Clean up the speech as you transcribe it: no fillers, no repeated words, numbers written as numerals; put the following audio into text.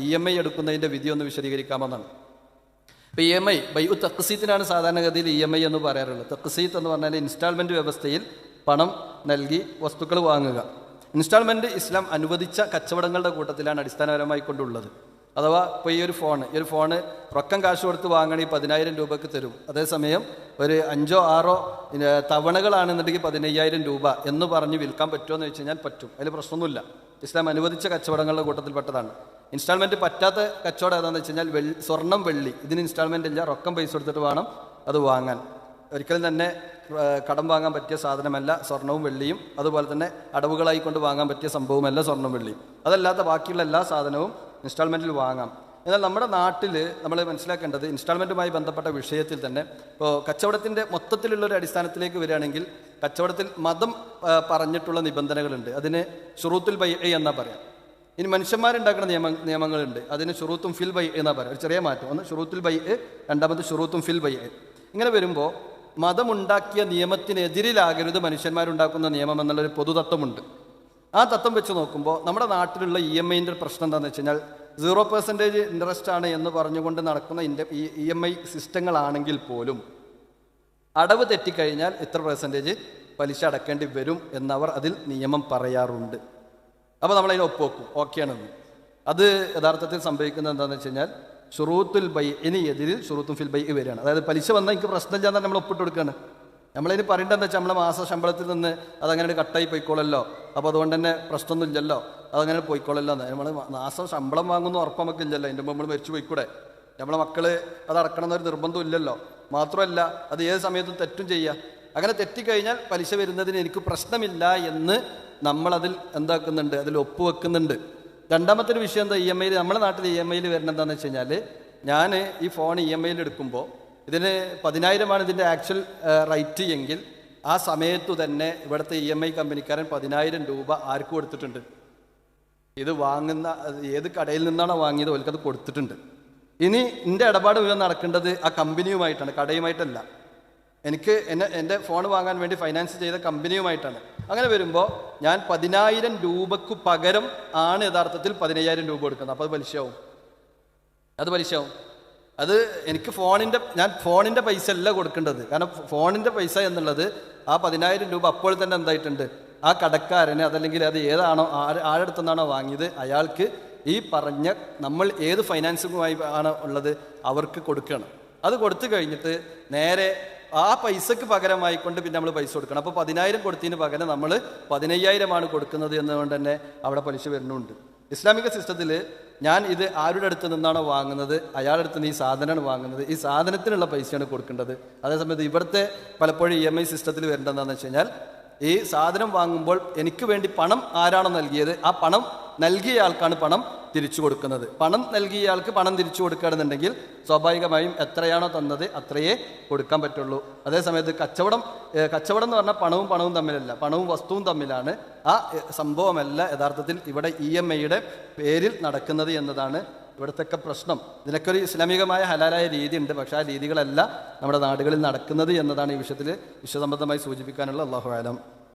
EMI എടുക്കുന്നതിൻ്റെ വിധി ഒന്ന് വിശദീകരിക്കാമെന്നാണ്. ഇപ്പോൾ EMI ബൈഉ തഖ്സീത്തിനാണ് സാധാരണഗതിയിൽ EMI എന്ന് പറയാറുള്ളത്. തഖ്സീത്ത് എന്ന് പറഞ്ഞാൽ ഇൻസ്റ്റാൾമെൻറ്റ് വ്യവസ്ഥയിൽ പണം നൽകി വസ്തുക്കൾ വാങ്ങുക. ഇൻസ്റ്റാൾമെൻറ്റ് ഇസ്ലാം അനുവദിച്ച കച്ചവടങ്ങളുടെ കൂട്ടത്തിലാണ് അടിസ്ഥാനപരമായി കൊണ്ടുള്ളത്. അഥവാ ഇപ്പോൾ ഈ ഒരു ഫോണ് റൊക്കം കാശ് കൊടുത്ത് വാങ്ങണമെങ്കിൽ 10,000 രൂപയ്ക്ക് തരും. അതേസമയം ഒരു 5-6 തവണകളാണെന്നുണ്ടെങ്കിൽ 15,000 രൂപ എന്ന് പറഞ്ഞ് വിൽക്കാൻ പറ്റുമോ എന്ന് വെച്ച് കഴിഞ്ഞാൽ പറ്റും. അതിൽ പ്രശ്നമൊന്നുമില്ല. ഇസ്ലാം അനുവദിച്ച കച്ചവടങ്ങളുടെ കൂട്ടത്തിൽപ്പെട്ടതാണ്. ഇൻസ്റ്റാൾമെൻറ്റ് പറ്റാത്ത കച്ചവടം ഏതാണെന്ന് വെച്ച് കഴിഞ്ഞാൽ സ്വർണ്ണം വെള്ളി ഇതിന് ഇൻസ്റ്റാൾമെൻറ്റ് ഇല്ല, റൊക്കം പൈസ കൊടുത്തിട്ട് വേണം അത് വാങ്ങാൻ. ഒരിക്കലും തന്നെ കടം വാങ്ങാൻ പറ്റിയ സാധനമല്ല സ്വർണവും വെള്ളിയും. അതുപോലെ തന്നെ അടവുകളായി കൊണ്ട് വാങ്ങാൻ പറ്റിയ സംഭവമല്ല സ്വർണ്ണം വെള്ളിയും. അതല്ലാത്ത ബാക്കിയുള്ള എല്ലാ സാധനവും ഇൻസ്റ്റാൾമെൻറ്റിൽ വാങ്ങാം. എന്നാൽ നമ്മുടെ നാട്ടിൽ നമ്മൾ മനസ്സിലാക്കേണ്ടത് ഇൻസ്റ്റാൾമെൻറ്റുമായി ബന്ധപ്പെട്ട വിഷയത്തിൽ തന്നെ ഇപ്പോൾ കച്ചവടത്തിൻ്റെ മൊത്തത്തിലുള്ളൊരു അടിസ്ഥാനത്തിലേക്ക് വരികയാണെങ്കിൽ കച്ചവടത്തിൽ മതം പറഞ്ഞിട്ടുള്ള നിബന്ധനകളുണ്ട്. അതിന് ഷുറൂത്തുൽ ബൈഅ എന്നാ പറയാം. ഇനി മനുഷ്യന്മാരുണ്ടാക്കുന്ന നിയമങ്ങളുണ്ട്. അതിന് ഷുറൂത്തും ഫിൽ ബൈഅ എന്നാ പറയാം. ഒരു ചെറിയ മാറ്റം. ഒന്ന് ഷുറൂത്തുൽ ബൈഅ, രണ്ടാമത് ഷുറൂത്തും ഫിൽ ബൈഅ. ഇങ്ങനെ വരുമ്പോൾ മതമുണ്ടാക്കിയ നിയമത്തിനെതിരിലാകരുത് മനുഷ്യന്മാരുണ്ടാക്കുന്ന നിയമം എന്നുള്ളൊരു പൊതുതത്വമുണ്ട്. ആ തത്വം വെച്ച് നോക്കുമ്പോൾ നമ്മുടെ നാട്ടിലുള്ള EMIൻ്റെ പ്രശ്നം എന്താണെന്ന് വെച്ച് കഴിഞ്ഞാൽ 0% ഇൻട്രസ്റ്റ് ആണ് എന്ന് പറഞ്ഞുകൊണ്ട് നടക്കുന്ന EMI സിസ്റ്റങ്ങളാണെങ്കിൽ പോലും അടവ് തെറ്റിക്കഴിഞ്ഞാൽ ഇത്ര % പലിശ അടക്കേണ്ടി വരും എന്നവർ അതിൽ നിയമം പറയാറുണ്ട്. അപ്പോൾ നമ്മളതിനെ ഒപ്പുവെക്കും, ഓക്കെയാണെന്ന്. അത് യഥാർത്ഥത്തിൽ സംഭവിക്കുന്നത് എന്താണെന്ന് വെച്ച് കഴിഞ്ഞാൽ ഷുറൂത്തുൽ ബൈഇന് എതിരിൽ ഷുറൂത്തും ഫിൽ ബൈഇ വരികയാണ്. അതായത് പലിശ വന്നാൽ എനിക്ക് പ്രശ്നം ചെയ്യാൻ നമ്മൾ ഒപ്പിട്ട് കൊടുക്കുകയാണ്. നമ്മളതിന് പറയേണ്ടത് എന്താ വെച്ചാൽ നമ്മളെ മാസ ശമ്പളത്തിൽ നിന്ന് അതങ്ങനെ കട്ടായി പോയിക്കോളല്ലോ, അപ്പോൾ അതുകൊണ്ട് തന്നെ പ്രശ്നമൊന്നുമില്ലല്ലോ, അതങ്ങനെ പോയിക്കോളല്ലോ എന്ന്. നമ്മൾ മാസം ശമ്പളം വാങ്ങുന്ന ഉറപ്പ് നമുക്കില്ലല്ലോ. അതിൻ്റെ മുമ്പ് നമ്മൾ മരിച്ചു പോയിക്കൂടെ? നമ്മളെ മക്കൾ അത് അടക്കണം എന്നൊരു നിർബന്ധം ഇല്ലല്ലോ. മാത്രമല്ല അത് ഏത് സമയത്തും തെറ്റും ചെയ്യുക. അങ്ങനെ തെറ്റിക്കഴിഞ്ഞാൽ പലിശ വരുന്നതിന് എനിക്ക് പ്രശ്നമില്ല എന്ന് നമ്മളതിൽ എന്താക്കുന്നുണ്ട്, അതിൽ ഒപ്പുവെക്കുന്നുണ്ട്. രണ്ടാമത്തെ ഒരു വിഷയം എന്താ, EMIയിൽ നമ്മുടെ നാട്ടിൽ EMIയിൽ വരുന്നത് എന്താണെന്ന് വെച്ച് കഴിഞ്ഞാൽ ഞാൻ ഈ ഫോൺ EMIയിൽ എടുക്കുമ്പോൾ ഇതിന് 10,000 ഇതിൻ്റെ ആക്ച്വൽ റൈറ്റ് എങ്കിൽ ആ സമയത്തു തന്നെ ഇവിടുത്തെ EMI കമ്പനിക്കാരൻ 10,000 രൂപ ആർക്ക് കൊടുത്തിട്ടുണ്ട്? ഇത് വാങ്ങുന്ന ഏത് കടയിൽ നിന്നാണോ വാങ്ങിയത് അവർക്കത് കൊടുത്തിട്ടുണ്ട്. ഇനി എൻ്റെ ഇടപാട് മുഴുവൻ നടക്കേണ്ടത് ആ കമ്പനിയുമായിട്ടാണ്, കടയുമായിട്ടല്ല. എൻ്റെ ഫോൺ വാങ്ങാൻ വേണ്ടി ഫൈനാൻസ് ചെയ്ത കമ്പനിയുമായിട്ടാണ്. അങ്ങനെ വരുമ്പോൾ ഞാൻ 10,000 രൂപക്ക് പകരം ആണ് യഥാർത്ഥത്തിൽ 15,000 രൂപ കൊടുക്കുന്നത്. അപ്പോൾ അത് പലിശയാവും. അത് എനിക്ക് ഞാൻ ഫോണിൻ്റെ പൈസ അല്ല കൊടുക്കേണ്ടത്. കാരണം ഫോണിൻ്റെ പൈസ എന്നുള്ളത് ആ 10,000 രൂപ അപ്പോൾ തന്നെ എന്തായിട്ടുണ്ട്, ആ കടക്കാരന് അതല്ലെങ്കിൽ അത് ഏതാണോ ആരുടെ നിന്നാണോ വാങ്ങിയത് അയാൾക്ക് ഈ പറഞ്ഞ നമ്മൾ ഏത് ഫൈനാൻസിങ്ങുമായി ആണ് ഉള്ളത് അവർക്ക് കൊടുക്കണം. അത് കൊടുത്തു കഴിഞ്ഞിട്ട് നേരെ ആ പൈസക്ക് പകരമായിക്കൊണ്ട് പിന്നെ നമ്മൾ പൈസ കൊടുക്കണം. അപ്പോൾ 10,000 കൊടുത്തതിന് പകരം നമ്മൾ 15,000 കൊടുക്കുന്നത് എന്നതുകൊണ്ട് തന്നെ അവിടെ പലിശ വരുന്നുണ്ട്. ഇസ്ലാമിക സിസ്റ്റത്തിൽ ഞാൻ ഇത് ആരുടെ അടുത്ത് നിന്നാണോ വാങ്ങുന്നത് അയാളുടെ അടുത്ത് നിന്ന് ഈ സാധനമാണ് വാങ്ങുന്നത്, ഈ സാധനത്തിനുള്ള പൈസയാണ് കൊടുക്കേണ്ടത്. അതേസമയത്ത് ഇവിടുത്തെ പലപ്പോഴും EMI സിസ്റ്റത്തിൽ വരേണ്ടതെന്ന് വെച്ച് കഴിഞ്ഞാൽ ഈ സാധനം വാങ്ങുമ്പോൾ എനിക്ക് വേണ്ടി പണം ആരാണോ നൽകിയത് ആ പണം നൽകിയ ആൾക്കാണ് പണം തിരിച്ചു കൊടുക്കുന്നത്. പണം നൽകിയ ആൾക്ക് പണം തിരിച്ചു കൊടുക്കുകയാണെന്നുണ്ടെങ്കിൽ സ്വാഭാവികമായും എത്രയാണോ തന്നത് അത്രയേ കൊടുക്കാൻ പറ്റുള്ളൂ. അതേസമയത്ത് കച്ചവടം എന്ന് പറഞ്ഞാൽ പണവും തമ്മിലല്ല, പണവും വസ്തുവും തമ്മിലാണ്. ആ സംഭവമല്ല യഥാർത്ഥത്തിൽ ഇവിടെ EMIയുടെ പേരിൽ നടക്കുന്നത് എന്നതാണ് ഇവിടുത്തെ പ്രശ്നം. ഇതിനൊക്കെ ഒരു ഇസ്ലാമികമായ ഹലാലായ രീതി ഉണ്ട്. പക്ഷേ ആ രീതികളല്ല നമ്മുടെ നാടുകളിൽ നടക്കുന്നത് എന്നതാണ് ഈ വിഷയത്തിൽ വിശ്വസംബന്ധമായി സൂചിപ്പിക്കാനുള്ള. അല്ലാഹു അലം.